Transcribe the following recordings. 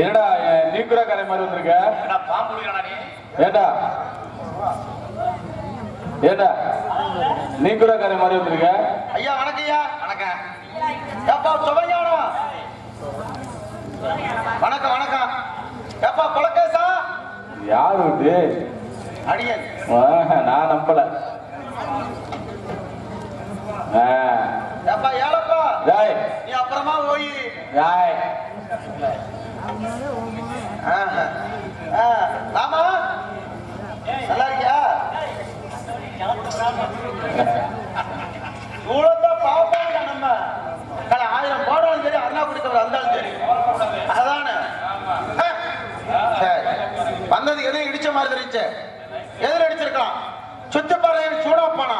என்னடா நீக்குறா கரை மாதிரி வந்திருக்க? ஏண்டா ஏண்டா நீக்குறா கரை மாதிரி வந்திருக்க? ஐயா வணக்கம் ஐயா. வணக்கம். ஏப்பா சுவையானா? வணக்கம் வணக்கம். ஏப்பா கொலகேசா? யாரு இது? அடியன். நான் நம்பல. ஏப்பா ஏலப்பா. ஜாய். நீ அப்புறமா போய். ஜாய். ஆமா. நல்லா இருக்கியா? இவ்வளோ பாப்பாங்க நம்ம. கடை 1000 போடாலும் சரி, அண்ணா குடிக்க வந்தாலும் சரி. அதானே வந்தது எதையும் இடிச்ச மாதிரி தெரிஞ்சு. எதிர அடிச்சிருக்கலாம். சுத்தி பாரு சூடா போனா.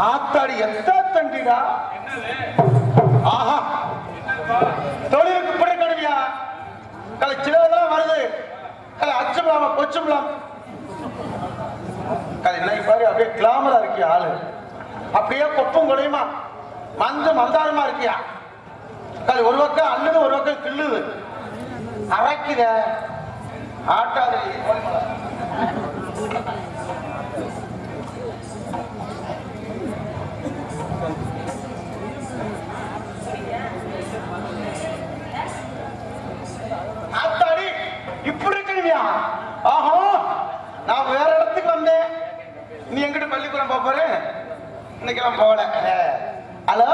ஆத்தாடி எத்த தண்டிடா. ஆஹா தொழிலுக்கு பிடிக்கணுமியா. கலை சிலதெல்லாம் வருது. கலை அச்சுமில்லாம கொச்சுமில்லாம். கலை இன்னைக்கு பாரு அப்படியே கிளாமரா இருக்கியா ஆளு. அப்படியே கொப்பும் கொலையுமா மந்தாரமா இருக்கியா. கலை ஒரு பக்கம் அல்லது ஒரு பக்கம் கிள்ளுது. அரைக்குத ஆட்டாது. ஆத்தாடி இப்படி இருக்கீங்க. ஆஹா நான் வேற இடத்துக்கு வந்தேன். நீ எங்கிட்ட பள்ளிக்கூடம் போற? இன்னைக்கெல்லாம் போகல. ஹலோ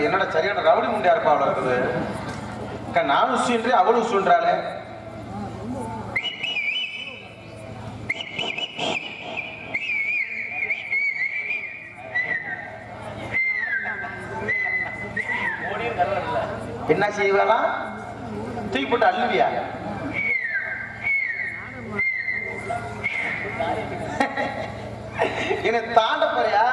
என்னடா சரியான ரவுடி முண்டியா இருப்பா அவ்வளவு இருக்குது. நானும் சொல்றேன் அவளும் சொல்றாளே. என்ன செய்வாளா? தூக்கி போட்டு அள்ளுவியா? என்ன தாண்ட போறியா?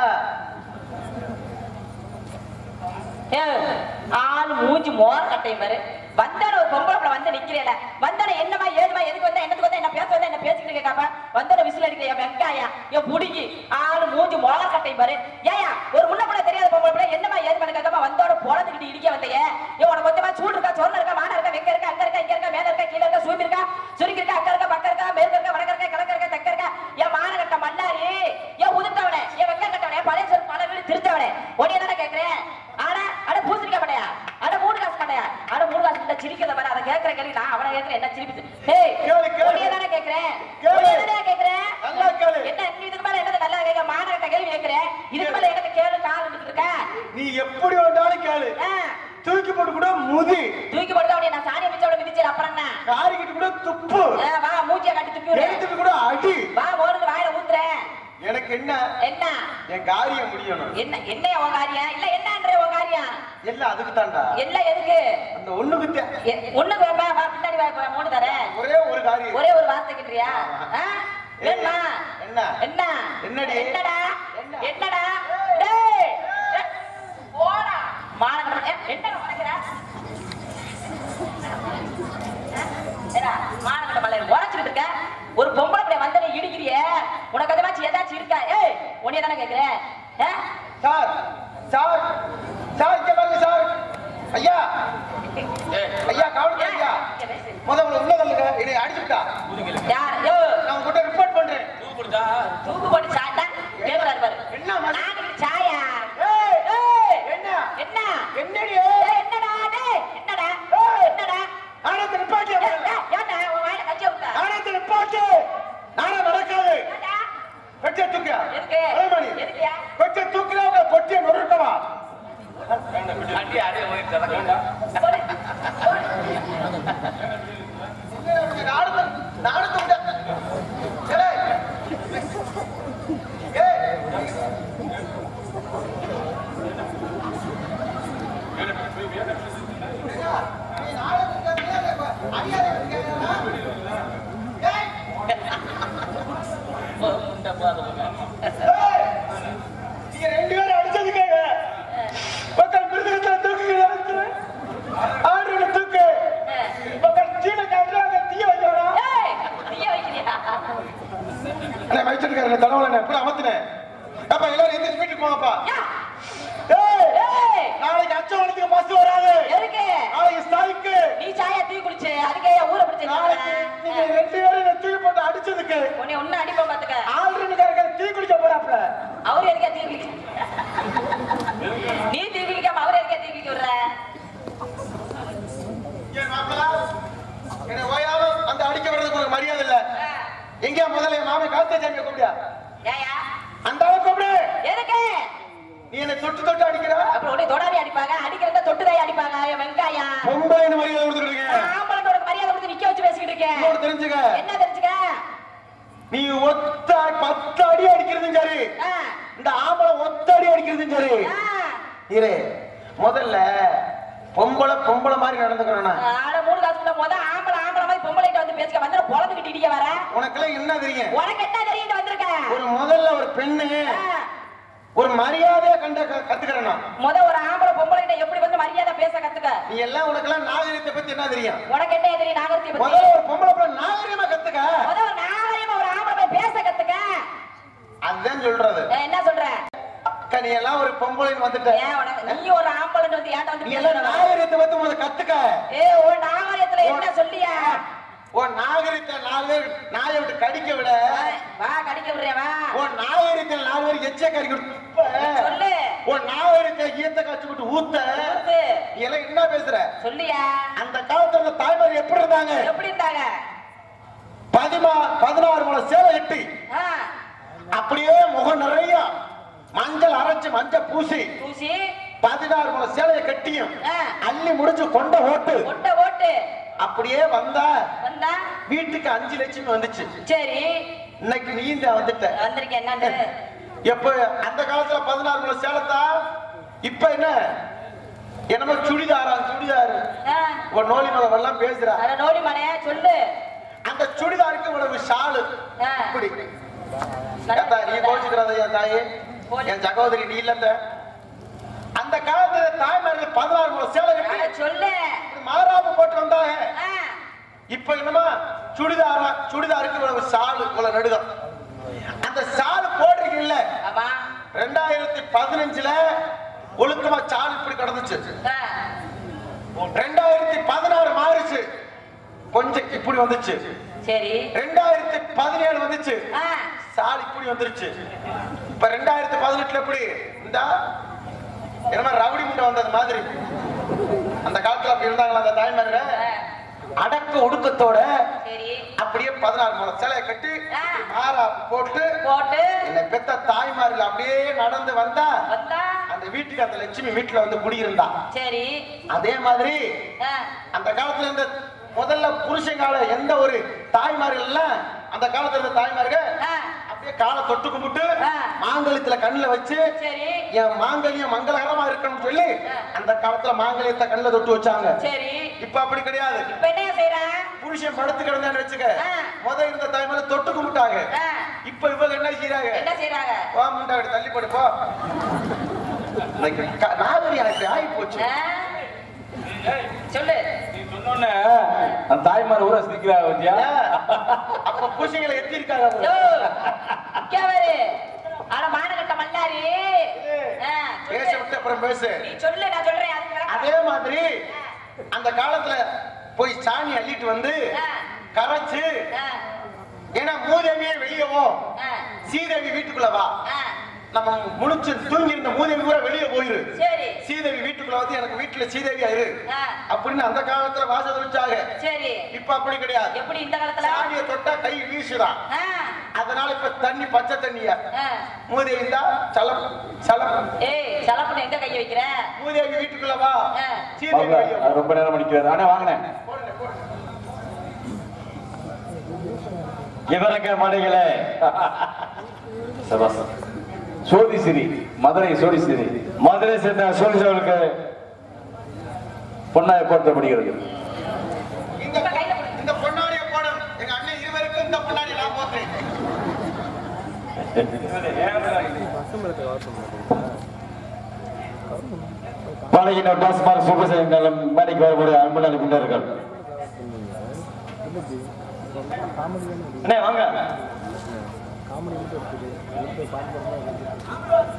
ஆள் மூஞ்சி மோர கட்டை பாரு. வந்தான ஒரு பொம்பளை வந்து நிக்கிறேல. வந்தான என்னமா ஏதுமா எதுக்கு வந்தா என்னத்துக்கு வந்தா என்ன பேச வந்தா என்ன பேசிக்கிட்டு கேட்காம வந்தான விசில் அடிக்கிற வெங்காயா என் புடிக்கி ஆளு மூஞ்சி மோர கட்டை பாரு. ஏயா ஒரு முன்ன கூட தெரியாத பொம்பளை என்னமா ஏதுமா கேட்காம வந்தோட பொழந்துக்கிட்டு இடிக்க வந்தையே. உனக்கு கொஞ்சமா சூடு இருக்கா, சொன்ன இருக்கா, மான இருக்கா, வெங்க இருக்கா, அங்க இருக்கா, இங்க இருக்கா, மேல இருக்கா, கீழே இருக்கா, சூப்பி இருக்கா, சுருக்கி இருக்கா, அக்கா இருக்கா, பக்கம் இருக்கா, மேற்கு இருக்கா, வடக்க இருக்கா, கிழக்கு இருக்கா, தெக்க இருக்கா. என் மான கட்ட மண்ணாரி, என் உதிர்த்தவனே, என் வெங்க கட்டவனே, பழைய சொல் பல வீடு திருத்தவனே ஒடிய தானே கேட்கிறேன். ஆனா அட பூசிருக்க மாட்டையா, அட மூணு காசு மாட்டையா, அட மூணு காசு கிட்ட சிரிக்கிறத மாதிரி அதை கேட்கிற கேள்வி நான் அவனை கேட்கிறேன். என்ன சிரிப்பு? ஒடிய தானே கேட்கிறேன். கேட்கிறேன் என்ன இதுக்கு மேல என்ன நல்லா கேட்க மான கட்ட கேள்வி கேட்கிறேன். இதுக்கு மேல எனக்கு கேளு கால் இருக்க. நீ எப்படி வந்தாலும் கேளு. தூக்கி போட்டு கூட முதி. தூக்கி போட்டு அப்படியே நான் சாணியை மிச்சோட மிதிச்சேன். அப்புறம் என்ன காரிக்கிட்டு கூட துப்பு. வா மூஞ்சிய காட்டி துப்பி எடுத்துட்டு கூட அடி. வா ஓடுது வாயில ஊத்துறேன். எனக்கு என்ன என்ன என் காரியம் முடியணும். என்ன என்ன உன் காரியம்? இல்ல என்னன்ற உன் காரியம்? எல்லாம் அதுக்கு தான்டா. எல்லாம் எதுக்கு? அந்த ஒண்ணுக்கு ஒண்ணுக்கு வா பின்னாடி வா மூணு தரேன். ஒரே ஒரு காரியம், ஒரே ஒரு வார்த்தை கேட்றியா? வேணுமா? என்ன என்ன என்னடி என்னடா என்னடா டேய் போடா மானங்கட என்ன உனக்குடா? ஏடா மானங்கட மலை உடைச்சிட்டு இருக்க. ஒரு பொம்பளை பிள்ளை வந்தனே இடிக்கிறியே. உனக்கு அதமாச்சு ஏதாச்சும் இருக்கா? ஏய் உன்னைய தானே கேக்குறேன். சார் சார் சார் இங்க வாங்க சார். ஐயா ஐயா கவனிங்க ஐயா. முதல்ல உள்ள தள்ளுங்க. என்னை அடிச்சுட்டா. யார்? யோ நான் உன்கிட்ட ரிப்போர்ட் பண்றேன். தூக்கு போட்டு சாட்டா கேக்குறாரு பாரு. என்ன நான் சாயா? ஏய் ஏய் என்ன என்ன என்னடி? என்னடா டேய் என்னடா என்னடா? ஆனந்த ரிப்போர்ட் ஏன்டா உன் வாயில கச்சி விட்டா? ஆனந்த ரிப்போர்ட் நானே நடக்காது. பெட்டை தூக்கு. எதுக்கு? எதுக்குயா? பெட்டை தூக்குறா உங்க பொட்டியை நொறுக்கவா? அடி அடி போய் தடக்கடா. நாடு தூக்கு. ஏய் ஏய் நீ நாடு தூக்கு. ஐயா இருக்கேனா? ஏய் முண்ட பாத. ஏய் முதல்ல என் மாமன் காத்த சாமியை கூப்பிடியா? ஏயா அந்த ஆளை கூப்பிடு. எதுக்கு நீ என்ன தொட்டு தொட்டு அடிக்கிற? அப்புறம் உடனே தொடாரி அடிப்பாங்க, அடிக்கிறத தொட்டுதாய் அடிப்பாங்க. வெங்காயம் பொம்பளைன்னு மரியாதை கொடுத்துருக்கீங்க. ஆம்பளோட மரியாதை கொடுத்து நிக்க வச்சு பேசிக்கிட்டு இருக்கேன். இன்னொரு தெரிஞ்சுக்க. என்ன தெரிஞ்சுக்க? நீ ஒத்த 10 அடி அடிக்கிறதும் சரி, ஆ, இந்த ஆம்பளை ஒத்த அடி அடிக்கிறதும் சரி. ஆ. இரு, முதல்ல பொம்பளை மாதிரி நடந்துக்கிறேன். ஆட 3 காசுக்குள்ள ஆம்பளை மாதிரி பொம்பளைகிட்ட வந்து பேசிக்க வந்து பொழந்துக்கிட்டு இடிக்க வர. உனக்கெல்லாம் என்ன தெரியும்? உனக்கு என்ன தெரியும் வந்திருக்க? முதல்ல ஒரு பெண்ணு ஒரு மரியாதையா கத்துக்கிறேன். ஒரு ஆம்பளை பொம்பளைகிட்ட எப்படி வந்து மரியாதை பேச கத்துக்க. நீ எல்லாம் உனக்கெல்லாம் நாகரிகத்தை பத்தி என்ன தெரியும்? உனக்கு என்ன தெரியும் நாகரிகத்தை பத்தி? முதல்ல ஒரு பொம்பளை நாகரிகமா கத்துக்க. ஒரு நாகரிகமா ஒரு ஆம்பளை பேச கத்துக்க. அதுதான் சொல்றது. என்ன சொல்ற? நீ எல்லாம் ஒரு பொம்பளைன்னு வந்துட்ட. நீ ஒரு ஆம்பளை வந்து ஏன்டா வந்து நீ எல்லாம் நாகரிகத்தை பத்தி முதல்ல கத்துக்க. ஒரு நாகரிகத்துல என்ன சொல்லியா? நாகரிகத்தை 4 பேர் நாயை விட்டு கடிக்க விட. வா கடிக்க விடுறியா? வா. நாகரிகத்தை 4 பேர் எச்ச கறிக்க சொல்லு. நாகரிகத்தை ஈத்த காய்ச்சி விட்டு ஊத்த. நீ எல்லாம் என்ன பேசுற? சொல்லியா? அந்த காலத்துல தாய்மார் எப்படி இருந்தாங்க? எப்படி இருந்தாங்க? 16 முளை சேலை கட்டி அப்படியே முகம் நிறைய மஞ்சள் அரைச்சு மஞ்சள் பூசி 16 முளை சேலையை கட்டியும் அள்ளி முடிச்சு கொண்ட ஓட்டு அப்படியே வந்தா வீட்டுக்கு 5 லட்சம் வந்துச்சு. சரி, இன்னைக்கு நீ இந்த வந்துட்ட. வந்திருக்க என்னன்னு? எப்ப அந்த காலத்துல 16 முளை சேலத்தா, இப்ப என்ன என்னமோ சுடிதார் ஒரு நோலி மலை எல்லாம் பேசுறா. நோலி மலையா சொல்லு. அந்த சுடிதாருக்கு இவ்வளவு ஷாலு இப்படி. நீ கோச்சுக்கிறாதையா தாயே, என் சகோதரி நீ இல்ல. அந்த காலத்துல தாய்மார்கள் 16 முளை சேலை கட்டி சொல்லு மாறாப்பு போட்டு வந்தாங்க. இப்ப என்னமா சுடிதாருக்கு இவ்வளவு ஷாலு இவ்வளவு நடுகம். அந்த ஷாலு போடுறீங்கல்ல, 2015ல ஒழுக்கமா ஷாலு இப்படி கிடந்துச்சு. 2016 மாறிச்சு, கொஞ்சம் இப்படி வந்துச்சு. சரி, 2017 வந்துச்சு, ஷாலு இப்படி வந்துருச்சு. இப்ப 2018ல எப்படி இந்த என்னமா ரவுடி முண்டை வந்தது மாதிரி அந்த காலத்துல அப்படி இருந்தாங்களா அந்த தாய்மார்கள்? அடக்க ஒடுக்கத்தோட அப்படியே 16 முளை சேலையை கட்டி மாறா போட்டு என்னை பெத்த தாய்மார்கள் அப்படியே நடந்து வந்தா அந்த வீட்டுக்கு அந்த லட்சுமி வீட்டுல வந்து குடியிருந்தா. சரி, அதே மாதிரி அந்த காலத்துல இருந்த முதல்ல புருஷங்கால எந்த ஒரு தாய்மார்கள் எல்லாம் அந்த காலத்துல இருந்த தாய்மார்கள் அப்படியே காலை தொட்டு கும்பிட்டு மாங்கல்யத்துல கண்ணுல வச்சு என் மாங்கல்யம் மங்களகரமா இருக்கணும்னு சொல்லி அந்த காலத்துல மாங்கல்யத்தை கண்ணுல தொட்டு வச்சாங்க. சரி, இப்ப அப்படி கிடையாது. புருஷன் படுத்து கிடந்தான்னு வச்சுக்க, முதல் இருந்த தாய்மார தொட்டு கும்பிட்டாங்க. இப்ப இவங்க என்ன செய்யறாங்க? வா முண்டா தள்ளி போடு போ. நாகரி எனக்கு ஆகி போச்சு. சொல்லு. சொன்னோன்னே அந்த தாய்மார் ஊரா சிரிக்கிறாங்க பத்தியா? அப்ப பூசைகளை எத்தி இருக்காங்க. மானகட்ட மல்லாரி பேச விட்டு அப்புறம் பேசு. நீ சொல்லு, நான் சொல்றேன். அதே மாதிரி அந்த காலத்துல போய் சாணி அள்ளிட்டு வந்து கரைச்சு, ஏன்னா மூதேவியே வெளியவோ சீதேவி வீட்டுக்குள்ள வா, நம்ம முழிச்சு தூங்கி இருந்த மூதேவி கூட வெளியே போயிரு, சீதேவி வீட்டுக்குள்ள வந்து எனக்கு வீட்டுல சீதேவியா இரு அப்படின்னு அந்த காலத்துல வாச தொழிச்சாங்க. இப்ப அப்படி கிடையாது. எப்படி இந்த காலத்துல சாணியை தொட்டா கை வீசுதான். அதனால இப்ப தண்ணி பச்சை தண்ணியா மூதேவி தான் சலப்பு சலப்புன்னு எங்க கைய வைக்கிற? மூதேவி வீட்டுக்குள்ள வா, சீதேவி ரொம்ப நேரம் முடிக்கிறது. ஆனா வாங்கினேன் இவரங்க மனைகளே. சோதிசிரி மதுரை, சோதிசிரி மதுரை சேர்ந்த சோதிசவர்களுக்கு பொன்னாய போற்றப்படுகிறது. இந்த பொன்னாடிய போடும் எங்க அண்ணன் இருவருக்கும் இந்த பொன்னாடி நான் போற்றேன். பழகினர் பாஸ்மார் சுபசேகரம் மேடைக்கு வரக்கூடிய அன்பு நிலைப்பினர்கள் வாங்க.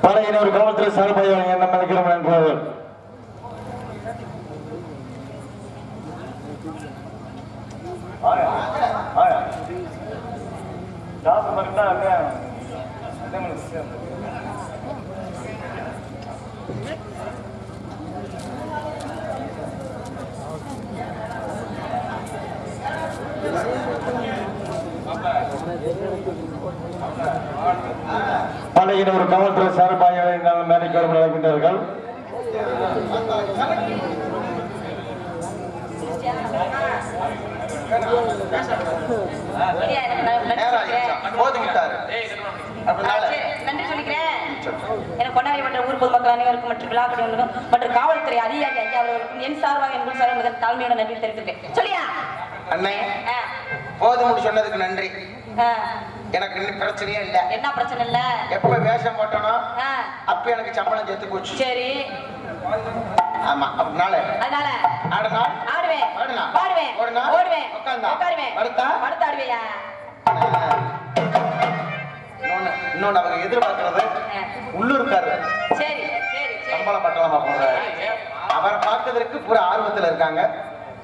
படையினர் காவல்துறை சார்பாக என்ன நினைக்கிறோம் என்பவர்கள் பழையினர் காவல்துறை சார்பாக மேடைக்கு வரும் நடக்கின்றார்கள். நன்றி சொல்லிக்கிறேன். எனக்கு கொண்டாடி மன்ற ஊர் பொதுமக்கள் அனைவருக்கும் மற்றும் விழாக்களுக்கும் மற்றும் காவல்துறை அதிகாரி ஐயா அவர்களுக்கும் என் சார்பாக என் சார்பாக மிக தாழ்மையோட நன்றி தெரிவித்திருக்கேன். சொல்லியா அண்ணே, போதும் சொன்னதுக்கு நன்றி. எனக்கு இன்னும் பிரச்சனையே இல்ல. என்ன பிரச்சனை இல்ல? எப்ப வேஷம் போட்டனோ அப்ப எனக்கு சம்பளம் சேர்த்து போச்சு. சரி, ஆமா. அதனால ஆடுவேன், பாடுவேன், ஓடுவேன், உட்காருவேன், படுத்தாடுவேயா. இன்னொன்னு அவங்க எதிர்பார்க்கறது உள்ளூர்காரு. சரி சரி, சம்பளம் பட்டலாமா போடுறாரு. அவரை பார்க்கறதுக்கு பூரா ஆர்வத்துல இருக்காங்க.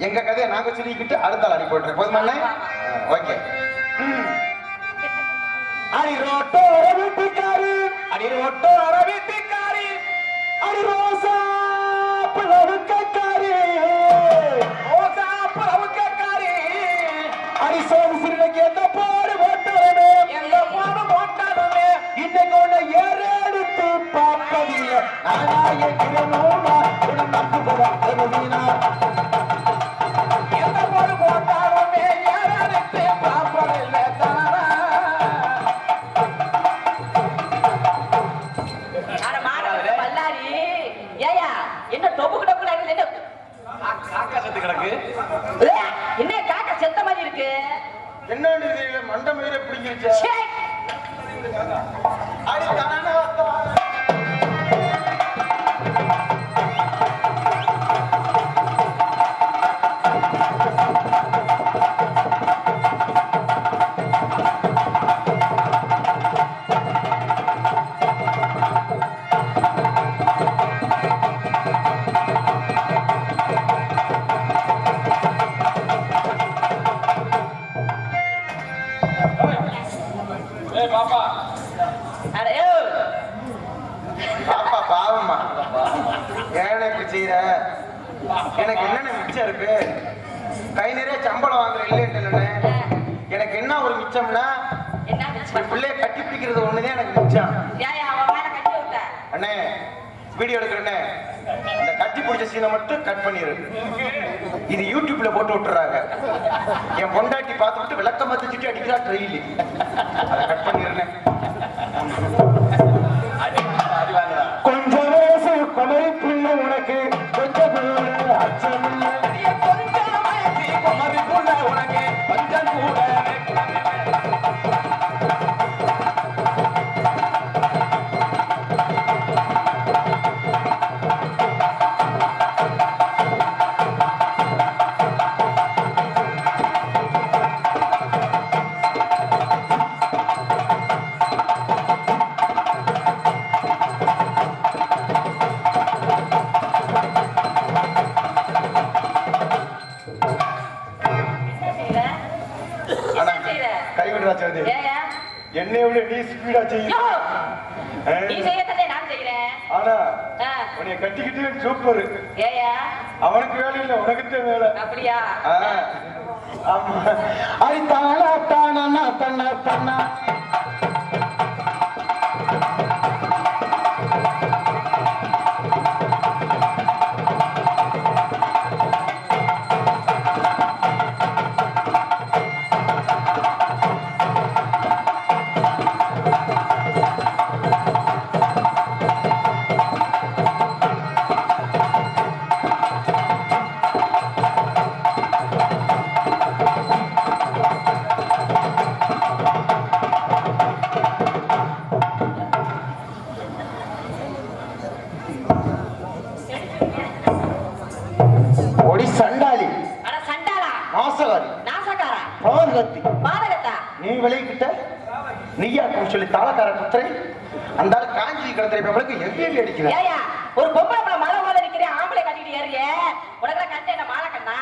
எங்க கதையை நாங்க சொல்லிக்கிட்டு அடுத்த ஆள் அடி போட்டுறேன். போதுமாண்ணே? ஓகே. அடி ரோட்டோர வீட்டுக்காரி, அடி ரோட்டோர வீட்டுக்காரி, அடி ரோசா புலவுக்காரி, ரோசா புலவுக்காரி, அடி சோறு சிறுக்கு எந்த பாடு போட்டாலுமே, எந்த பாடு போட்டாலுமே இன்னைக்கு உன்னை ஏறெடுத்து பார்ப்பதில்லை. ஆனா எங்கிரனோனா உன்னை நம்பி போறீனா, எந்த பாடு போட்டாலுமே ஏறெடுத்து பார்ப்பதில்லை. என்ன காக்கா செத்த மாதிரி இருக்கு? என்ன மண்ட மயிரை பிடிங்கிருச்சு. பாப்பா பாவம்மா, ஏன் இப்படி செய்யற? எனக்கு என்னென்ன மிச்சம் இருக்கு? கை நிறைய சம்பளம் வாங்குற இல்லைன்னு எனக்கு என்ன ஒரு மிச்சம்னா, பிள்ளைய கட்டி பிடிக்கிறது ஒண்ணுதான் எனக்கு மிச்சம். அண்ணே, வீடியோ எடுக்கிறேன்னே, இந்த கட்டி பிடிச்ச சீனை மட்டும் கட் பண்ணிடு. இது யூடியூப்ல போட்டு விட்டுறாங்க. என் பொண்டாட்டி பார்த்துட்டு விளக்கம் பார்த்துட்டு அடிக்கிறா ட்ரெயிலி. அதை கட் பண்ணிடுறேன். கொஞ்சம் வயசு குமரி புள்ள உனக்கு, கொஞ்சம் அச்சம் குமரி புள்ள உனக்கு கொஞ்சம் கூட. என்னை விட நீ ஸ்பீடா செய்ய. ஆனா உன்னை கட்டிக்கிட்டு சூப்பர். அவனுக்கு வேலை இல்லை, உனக்கிட்ட வேலை. அப்படியா? ஆமா. அது தானா தானா தன்னா தன்னா நீ விளையிட்ட நீயா சொல்லி தாளக்கார குத்துறை அந்த காஞ்சி கிடந்துருக்கு எவ்வளவு அடிக்கிறேன். ஒரு பொம்பளை மழை போல இருக்கிறேன், ஆம்பளை கட்டிட்டு ஏறிய உனக்கு கட்ட என்ன மாலை கண்ணா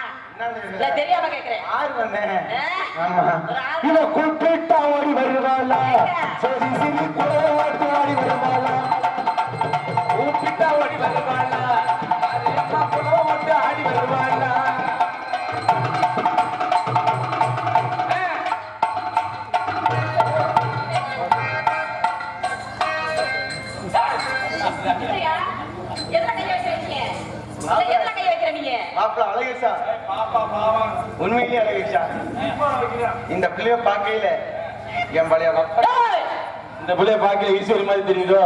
தெரியாம கேக்குறேன். ஆறு வந்தேன். கூப்பிட்டா ஓடி வருவாளா, சரி சரி ஓடி வருவாளா, கூப்பிட்டா ஓடி வருவாளா, ஓட்டு ஆடி வருவாளா. எதுல கைய வைக்கிற நீங்க? மாப்பிள்ள அழகேஷா, உண்மையிலேயே அழகேஷா, இந்த பிள்ளைய பார்க்கையில என் பழைய ஏய், இந்த பிள்ளைய பார்க்க ஈஸ்வரி மாதிரி தெரியுதோ?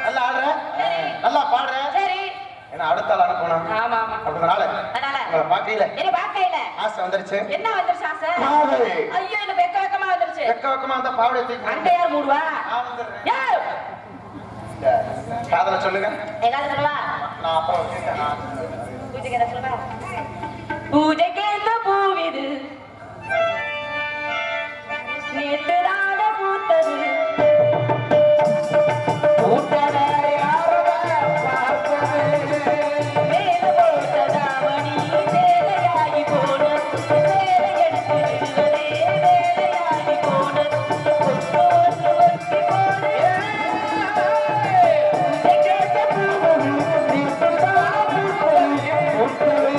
நல்லா ஆடுற, நல்லா பாடுற. சரி. ஏன்னா அடுத்த ஆள் அனுப்பணும். ஆமா ஆமா. அப்படினால அதனால உங்களை பார்க்கையில என்ன பார்க்கையில ஆசை வந்துருச்சு. என்ன வந்துருச்சு ஆசை? பாவை. ஐயோ என்ன வெக்க வெக்கமா வந்துருச்சு. வெக்க வெக்கமா அந்த பாவடை தூக்கி அங்க யார் மூடுவா? நான் வந்துடுறேன். ஏய், இந்த காதலை சொல்லுங்க. எங்காவது சொல்லவா? நான் அப்புறம் கேட்டேன். பூஜைக்கு என்ன சொல்லவா? பூஜைக்கு என்ன பூவிது நேத்து ராட பூத்தது மேல போட்ட தாவணி சேலையாகி போனது சேலை எடுத்து விடுவதே வேலையாகி போனது ஒட்டு ஒட்டு ஒட்டி போனது பூஜை கேட்ட பூவு நேத்து ராட பூத்தது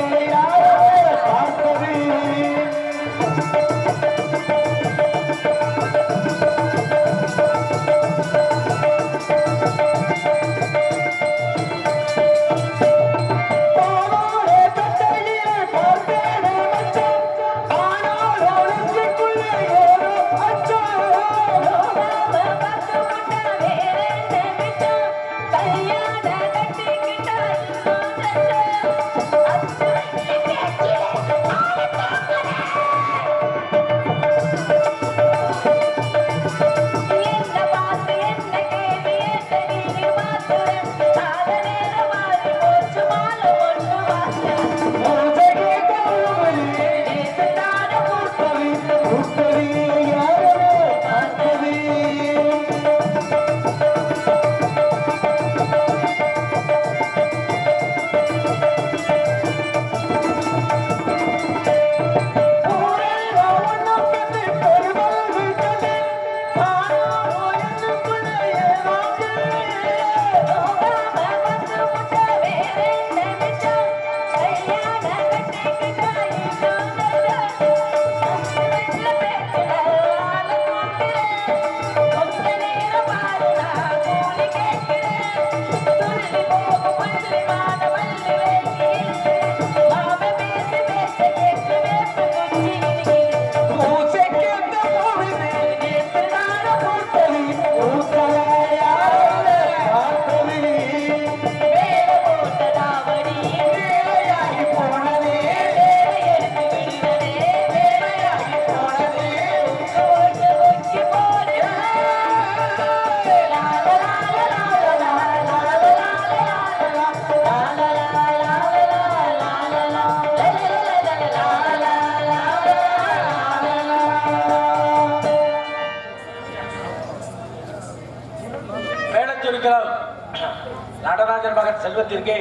நடராஜன் மகன் செல்வத்திற்கு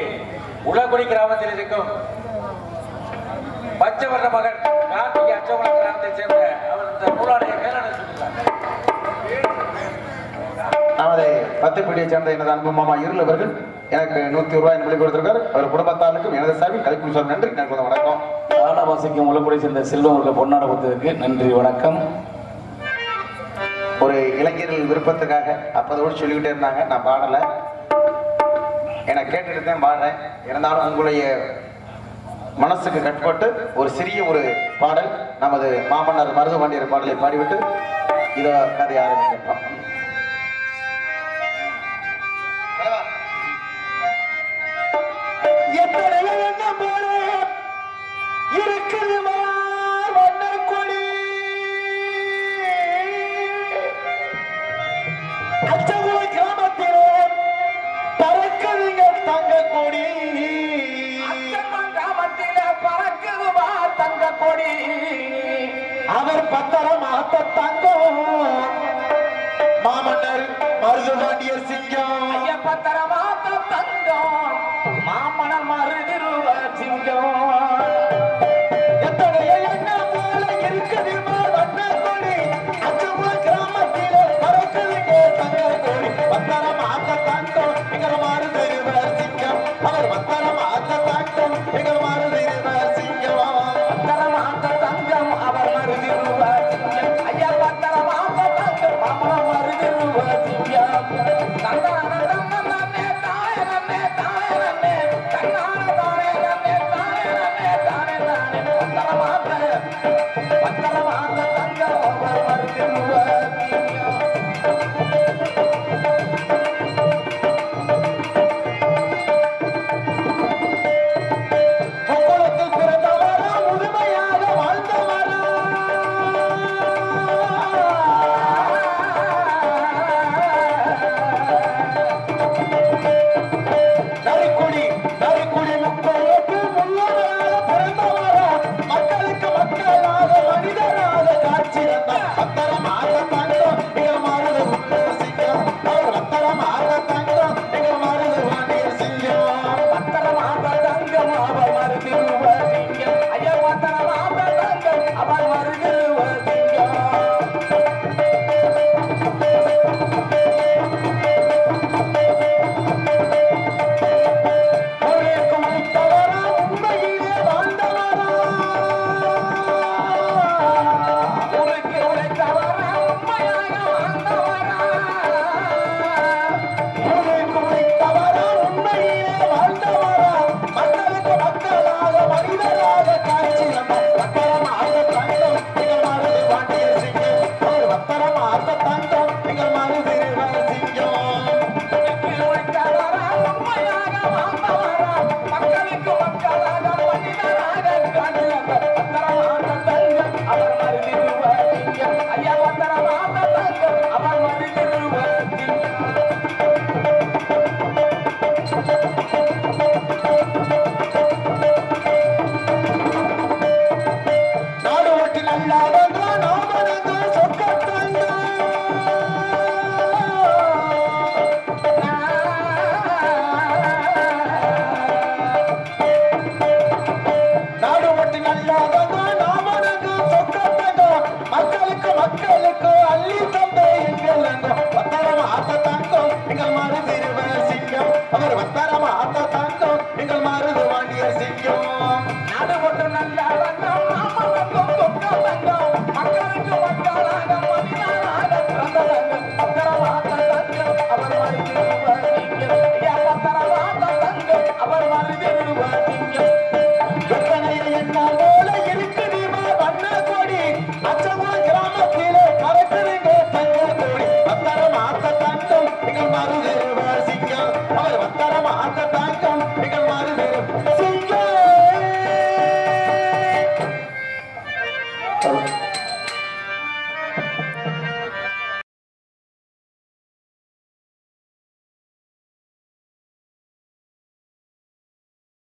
உலகுடி கிராமத்தில் இருக்கும் பச்சவர்ண மகன் கார்த்திகை அச்சவளம் கிராமத்தை சேர்ந்த அவர் இந்த நூலாடைய மேலான சொல்லியிருக்கார். நமது பத்துப்படியை சேர்ந்த எனது அன்பு மாமா இருள் அவர்கள் எனக்கு 100 ரூபாய் மொழி கொடுத்திருக்கார். அவர் குடும்பத்தாருக்கும் எனது சார்பில் கலைப்பு சார் நன்றி. எனக்கு வணக்கம். ஆனவாசிக்கும் உலகுடி சேர்ந்த செல்வம் அவர்கள் பொன்னாட கொடுத்ததற்கு நன்றி வணக்கம். ஒரு இளைஞர்கள் விருப்பத்துக்காக அப்பதோடு சொல்லிக்கிட்டே இருந்தாங்க. நான் பாடலை, எனக்கு கேட்டுட்டு தான் பாடுறேன். இருந்தாலும் உங்களுடைய மனசுக்கு கட்பட்டு ஒரு சிறிய ஒரு பாடல் நமது மாமன்னர் மருதுபாண்டியர் பாடலை பாடிவிட்டு இதை கதை ஆரம்பிக்கிறோம். இருக்குது கொடி அச்சகுல கிராமத்தில் பறக்குதுங்க தங்க கொடி, கிராமத்தில் பறக்குதுமா தங்க கொடி. அவர் பத்திரமாத்த தங்கம் மாமன்னர் மருதுபாண்டியர் சிங்கம். பத்திரமாத்த தங்கம் மாமன்னர் மருதுருவ சிங்கம். எத்தனைய என்ன வந்தனமா